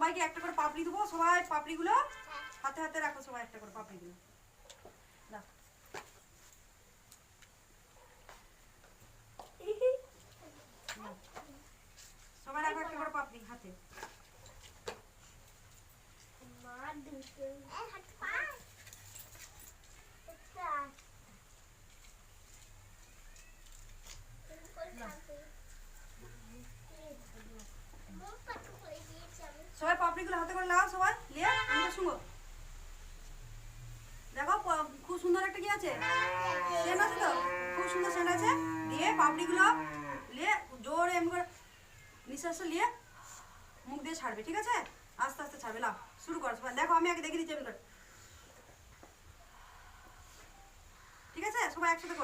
সবাইকে একটা করে পাপড়ি দেবো, সবাই পাপড়িগুলো হাতে হাতে রাখো, সবাই একটা করে পাপড়িগুলো রাখো। সবাই রাখো একটা করে পাপড়ি হাতে। সবাই পাপড়িগুলো হাতে করে লাও, সবাই নিয়ে আমাকে শুনো। দেখো খুব সুন্দর একটা কি আছে, সেন আছে তো, খুব সুন্দর সেন আছে। দিয়ে পাপড়িগুলো নিয়ে জোরে এমনি করে নিঃশ্বাস নিয়ে মুখ দিয়ে ছাড়বে, ঠিক আছে? আস্তে আস্তে ছাড়বে। লাও শুরু করো সবাই, দেখো আমি আগে দেখিয়ে দিচ্ছি এমনি করে, ঠিক আছে? সবাই একসাথে করো।